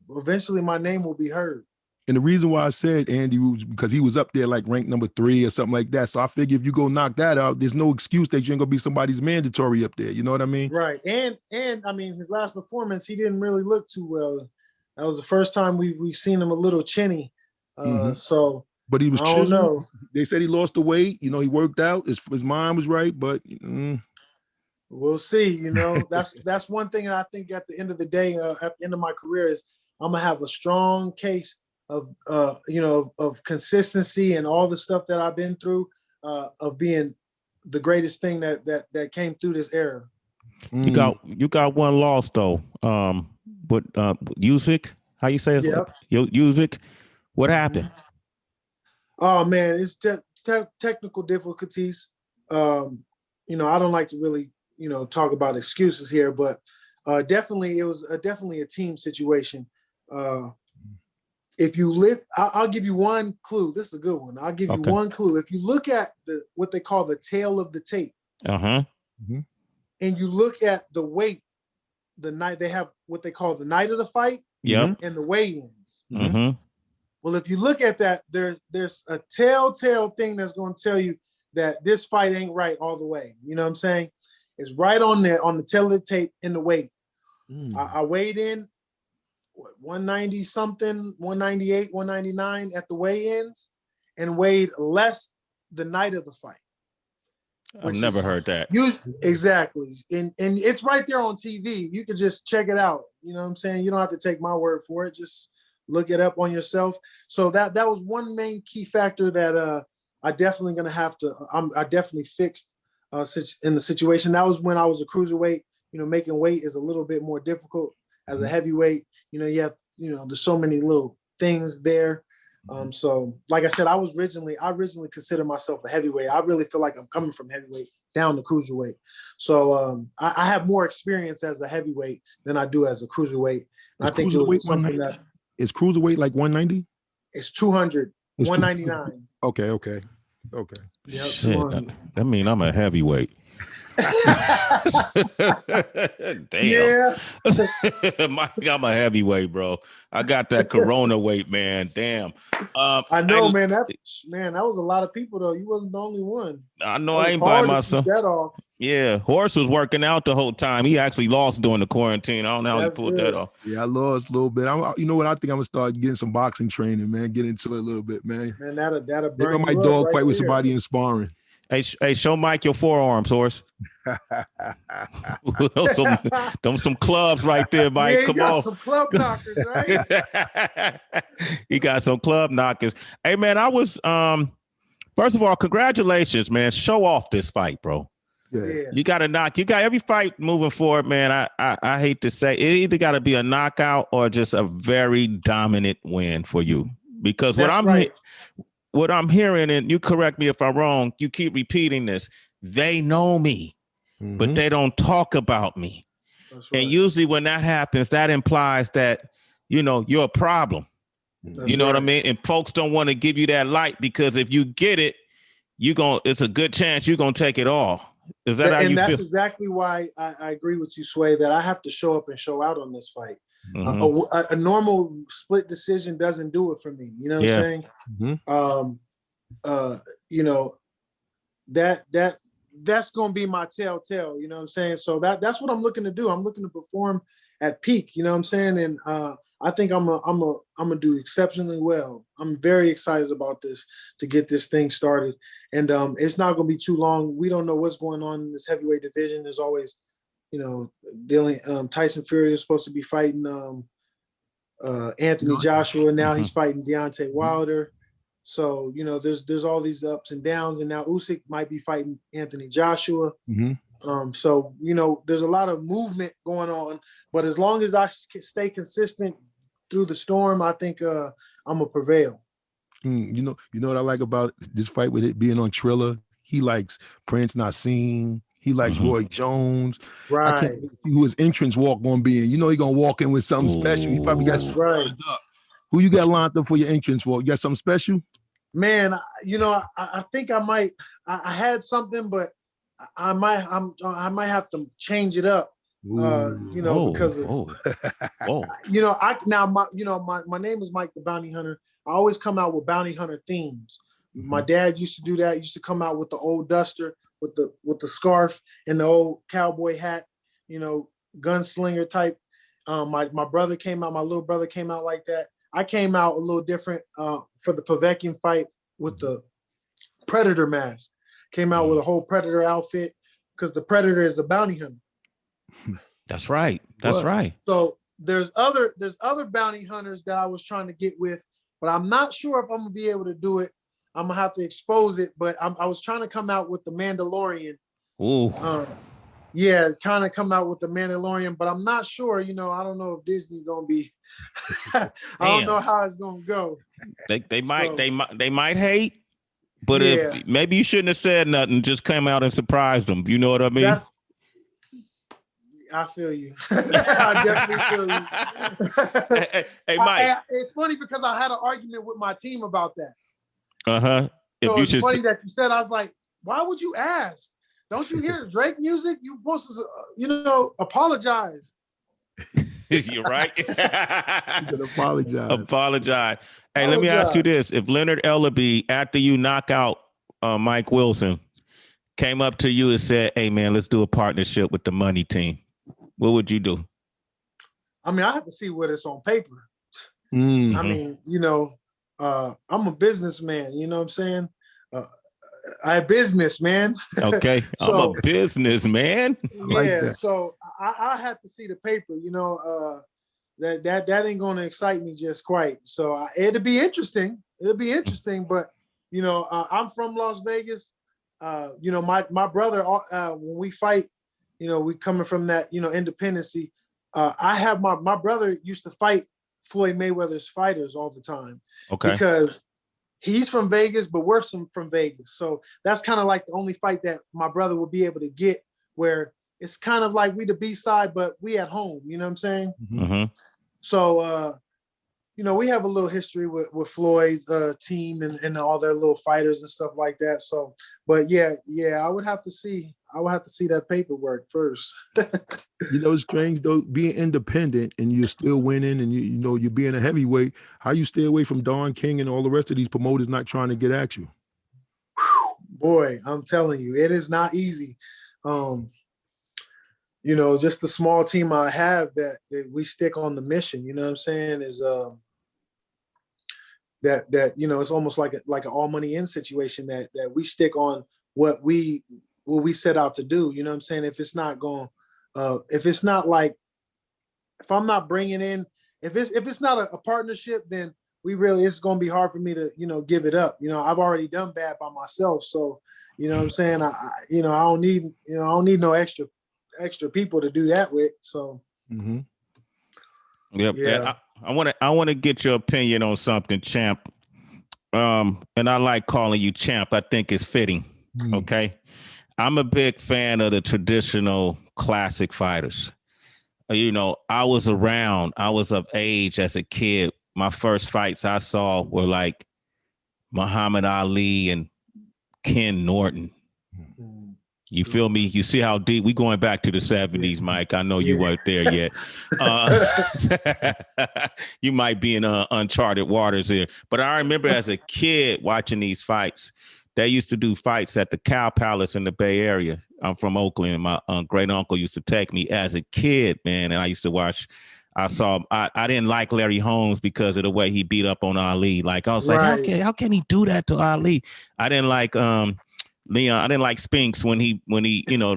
eventually my name will be heard. And the reason why I said Andy was because he was up there like ranked number 3 or something like that. So I figure if you go knock that out, there's no excuse that you ain't gonna be somebody's mandatory up there. You know what I mean? Right. And I mean, his last performance, he didn't really look too well. That was the first time we've seen him a little chinny. So but he was chiseled. They said he lost the weight. He worked out. His mind was right, but we'll see. That's one thing I think at the end of the day, at the end of my career, is I'm gonna have a strong case of consistency and all the stuff that I've been through, of being the greatest thing that came through this era. You got one loss though. But Usyk, how you say it? Yep. Usyk. What happened? Oh man, it's technical difficulties. I don't like to really talk about excuses here, but definitely it was definitely a team situation. If you live, I'll give you one clue. This is a good one. I'll give you one clue. If you look at what they call the tail of the tape, and you look at the weight, the night they have what they call the night of the fight, and the weigh-ins. Well, if you look at that, there's a telltale thing that's going to tell you that this fight ain't right all the way. You know what I'm saying? It's right on there on the tail of the tape in the weight. I weighed in. 190 something, 198, 199 at the weigh-ins, and weighed less the night of the fight. I've never heard that. Exactly. And it's right there on TV. You can just check it out. You know what I'm saying? You don't have to take my word for it. Just look it up on yourself. So that was one main key factor that I definitely gonna have to. I definitely fixed in the situation. That was when I was a cruiserweight. Making weight is a little bit more difficult. As a heavyweight, you have, there's so many little things there. So like I said, I originally considered myself a heavyweight. I really feel like I'm coming from heavyweight down to cruiserweight. So I have more experience as a heavyweight than I do as a cruiserweight. And I think it was something that is cruiserweight like 190? It's 200, 199. Okay. Yeah, that mean I'm a heavyweight. Damn. Yeah. I'm a heavyweight, bro. I got that Corona weight, man. Damn. I know, man. That was a lot of people though. You wasn't the only one. I know I ain't by myself. That off. Yeah, Horse was working out the whole time. He actually lost during the quarantine. I don't know how he pulled that off. Yeah, I lost a little bit. You know what? I think I'm gonna start getting some boxing training, man. Get into it a little bit, man. Man, that'll burn. Maybe my dog fight with somebody in sparring. Hey, show Mike your forearms, Horse. some clubs right there, Mike. Yeah, Come on. Some club knockers, right? He got some club knockers. Hey, man, I was first of all, congratulations, man. Show off this fight, bro. Yeah. You got to knock. You got every fight moving forward, man. I hate to say it either got to be a knockout or just a very dominant win for you. Because what I'm hearing, and you correct me if I'm wrong, you keep repeating this. They know me, but they don't talk about me. That's right. And usually when that happens, that implies that, you're a problem. That's what I mean? And folks don't want to give you that light because if you get it, it's a good chance you're going to take it all. Is that how you feel? And that's exactly why I agree with you, Sway, that I have to show up and show out on this fight. A normal split decision doesn't do it for me. You know what I'm saying? That's going to be my telltale. You know what I'm saying? So that's what I'm looking to do. I'm looking to perform at peak. You know what I'm saying? And I think I'm gonna do exceptionally well. I'm very excited about this to get this thing started, and it's not gonna be too long. We don't know what's going on in this heavyweight division. There's always, Tyson Fury is supposed to be fighting Anthony Joshua. Now he's fighting Deontay Wilder. So there's all these ups and downs, and now Usyk might be fighting Anthony Joshua. So there's a lot of movement going on, but as long as I stay consistent through the storm, I think I'm gonna prevail. You know what I like about this fight with it being on Triller? He likes Prince Nassim. He likes Roy Jones. Right. I can't see who his entrance walk gonna be in. He gonna walk in with something special. He probably got something lined up. Who you got lined up for your entrance walk? You got something special? Man, I think I might. I had something, but I might have to change it up. Because of, my name is Mike the Bounty Hunter. I always come out with Bounty Hunter themes. My dad used to do that. He used to come out with the old duster, with the scarf and the old cowboy hat, gunslinger type. My little brother came out like that. I came out a little different for the Povetkin fight with the Predator mask. Came out with a whole Predator outfit because the Predator is a bounty hunter. That's right. That's right. So there's other bounty hunters that I was trying to get with, but I'm not sure if I'm gonna be able to do it. I'm gonna have to expose it, but I was trying to come out with the Mandalorian. Ooh. Kind of come out with the Mandalorian, but I'm not sure. I don't know if Disney's gonna be. I don't know how it's gonna go. They might hate, but if maybe you shouldn't have said nothing. Just come out and surprise them. You know what I mean? I feel you. I definitely feel you. Hey, Mike. It's funny because I had an argument with my team about that. So it's funny that you said. I was like, "Why would you ask? Don't you hear the Drake music? You're supposed to, apologize." You're right. You can apologize. Hey, let me ask you this: if Leonard Ellaby, after you knock out Mike Wilson, came up to you and said, "Hey, man, let's do a partnership with the Money Team," what would you do? I mean, I have to see what it's on paper. I mean, I'm a businessman. You know what I'm saying? I business, man. Okay, I'm a businessman. So I have to see the paper. That ain't going to excite me just quite. So it'll be interesting. But I'm from Las Vegas. My brother. When we fight, we coming from that independency. I have my brother used to fight Floyd Mayweather's fighters all the time. Okay. Because he's from Vegas, but we're from Vegas. So that's kind of like the only fight that my brother will be able to get where it's kind of like we the B-side, but we at home. You know what I'm saying? Mm-hmm. So, we have a little history with Floyd's team and all their little fighters and stuff like that. So, but yeah, I would have to see I would have to see that paperwork first. You know, it's strange though, being independent and you're still winning, and you know you're being a heavyweight. How you stay away from Don King and all the rest of these promoters not trying to get at you? Boy, I'm telling you, it is not easy. You know, just the small team I have that we stick on the mission. You know what I'm saying? Is that you know, it's almost like an all money in situation that we stick on what we set out to do. You know what I'm saying? If it's not going, if it's not like, if I'm not bringing in, if it's not a partnership, then it's going to be hard for me to, you know, give it up. You know, I've already done bad by myself. So, you know what I'm saying? I don't need no extra people to do that with. So, Yep. Yeah. I want to get your opinion on something, Champ. And I like calling you Champ. I think it's fitting. Okay. I'm a big fan of the traditional classic fighters. You know, I was of age as a kid. My first fights I saw were like Muhammad Ali and Ken Norton. You feel me? You see how deep we going back to the 70s, Mike. I know you weren't there yet. You might be in uncharted waters here. But I remember as a kid watching these fights. They used to do fights at the Cow Palace in the Bay Area. I'm from Oakland, and my great uncle used to take me as a kid, man. And I used to watch. I didn't like Larry Holmes because of the way he beat up on Ali. Like I was like, how can he do that to Ali? I didn't like Leon. I didn't like Spinks when he you know,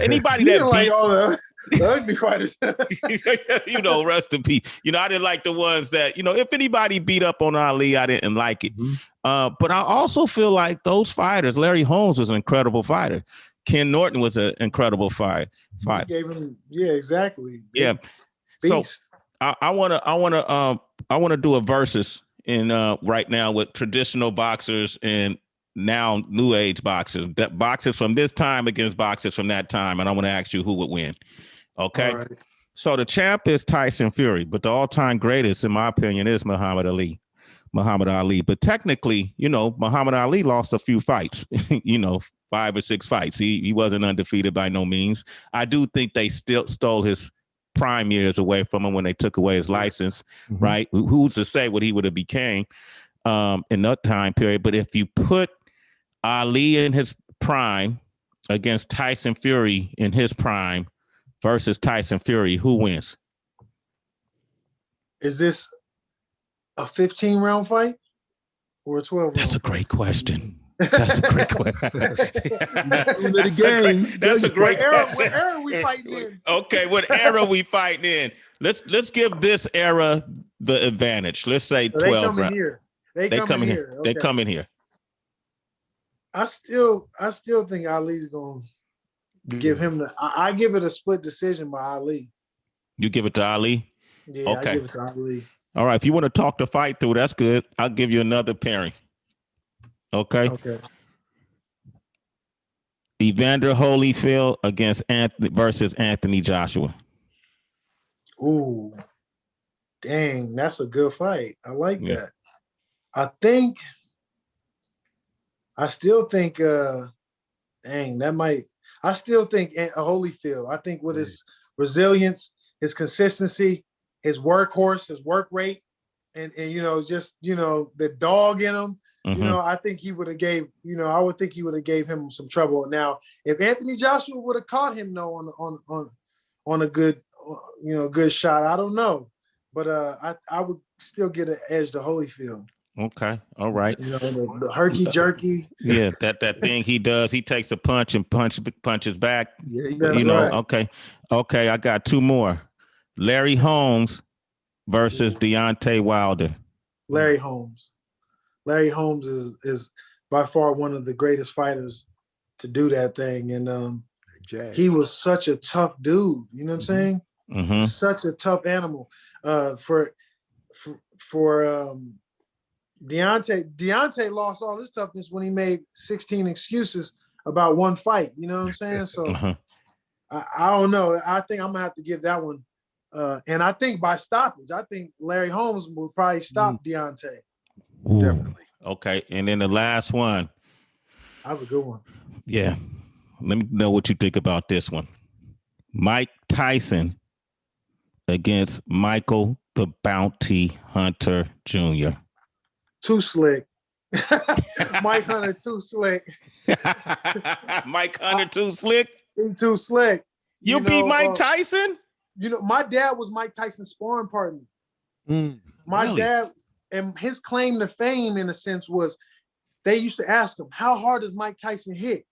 anybody that beat like all the ugly fighters. You know, rest in peace. You know, I didn't like the ones that, you know, if anybody beat up on Ali, I didn't like it. But I also feel like those fighters, Larry Holmes was an incredible fighter. Ken Norton was an incredible fighter. Gave him, exactly. Yeah. Beast. So I want to do a versus in right now with traditional boxers and now new age boxers. Boxers from this time against boxers from that time, and I want to ask you who would win. Okay. Right. So the champ is Tyson Fury, but the all-time greatest, in my opinion, is Muhammad Ali. But technically, you know, Muhammad Ali lost a few fights, you know, 5 or 6 fights. He wasn't undefeated by no means. I do think they still stole his prime years away from him when they took away his license, right? Who's to say what he would have became in that time period? But if you put Ali in his prime against Tyson Fury in his prime versus Tyson Fury, who wins? Is this a 15-round fight or a 12-round? That's a great question. That's a great question. That's a great question. What era are we fighting in? Okay, what era we fighting in? Let's give this era the advantage. Let's say 12 rounds. They come in here. They come in here. I still think Ali's gonna give him I give it a split decision by Ali. You give it to Ali? Yeah, okay. I give it to Ali. All right. If you want to talk the fight through, that's good. I'll give you another pairing. Okay. Evander Holyfield versus Anthony Joshua. Ooh, dang, that's a good fight. I like that. I still think Holyfield. I think with his resilience, his consistency, his workhorse, his work rate, and you know, just, you know, the dog in him. You know, I think he would have gave him some trouble. Now, if Anthony Joshua would have caught him on a good, you know, good shot, I don't know, but I would still get an edge to Holyfield. Okay, all right. You know, the herky jerky. Yeah, that thing he does. He takes a punch and punches back. Yeah, that's right. Okay. I got 2 more. Larry Holmes versus Deontay Wilder. Larry Holmes is by far one of the greatest fighters to do that thing, and he was such a tough dude. You know what I'm saying? Such a tough animal. For Deontay lost all his toughness when he made 16 excuses about one fight. You know what I'm saying? So I don't know. I think I'm gonna have to give that one. And I think by stoppage, I think Larry Holmes will probably stop Deontay. Ooh. Definitely. Okay. And then the last one. That was a good one. Yeah. Let me know what you think about this one. Mike Tyson against Michael the Bounty Hunter Jr. Too slick. Mike Hunter too slick. Mike Hunter too slick? He too slick. You beat Mike Tyson? My dad was Mike Tyson's sparring partner. My dad, and his claim to fame, in a sense, was they used to ask him, how hard does Mike Tyson hit?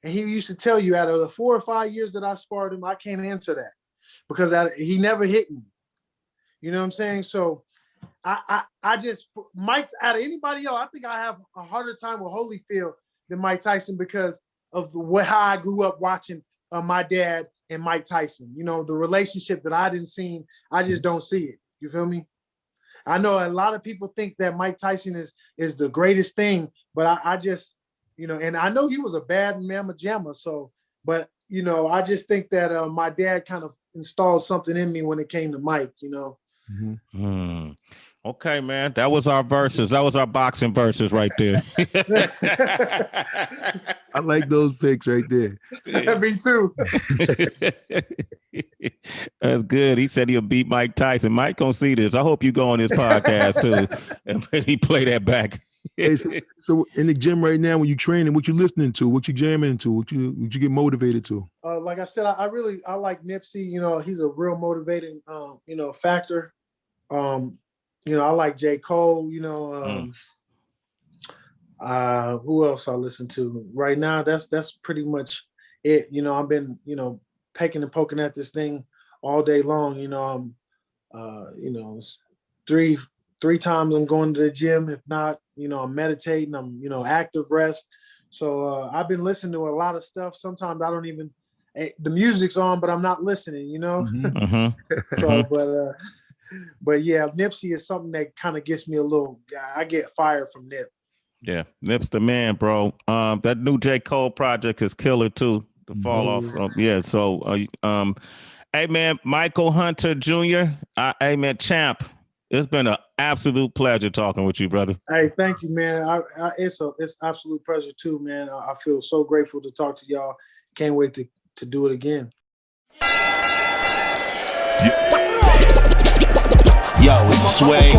And he used to tell you, out of the 4 or 5 years that I sparred him, I can't answer that because he never hit me. You know what I'm saying? So I just, Mike's out of anybody else, I think I have a harder time with Holyfield than Mike Tyson because of how I grew up watching my dad and Mike Tyson. You know, the relationship that I didn't see, I just don't see it. You feel me? I know a lot of people think that Mike Tyson is the greatest thing, but I just, you know, and I know he was a bad mamma jamma. So, but, you know, I just think that my dad kind of installed something in me when it came to Mike, you know. Mm-hmm. Okay, man. That was our verses. That was our boxing verses right there. I like those picks right there. Me too. That's good. He said he'll beat Mike Tyson. Mike gonna see this. I hope you go on his podcast too, and he play that back. Hey, so in the gym right now, when you training, what you listening to? What you jamming into? What you get motivated to? Like I said, I like Nipsey. You know, he's a real motivating, you know, factor. You know, I like J. Cole. You know, who else I listen to right now? That's pretty much it. You know, I've been, you know, pecking and poking at this thing all day long. You know, you know, three times I'm going to the gym. If not, you know, I'm meditating. I'm, you know, active rest. So I've been listening to a lot of stuff. Sometimes I don't even, the music's on, but I'm not listening, you know? So, but yeah, Nipsey is something that kind of gets me a little, I get fired from Nip. Yeah, Nip's the man, bro. That new J. Cole project is killer too. The fall off from, yeah. So, hey man, Michael Hunter Jr. Hey man, champ. It's been an absolute pleasure talking with you, brother. Hey, thank you, man. It's absolute pleasure too, man. I feel so grateful to talk to y'all. Can't wait to do it again. Yo, it's Sway.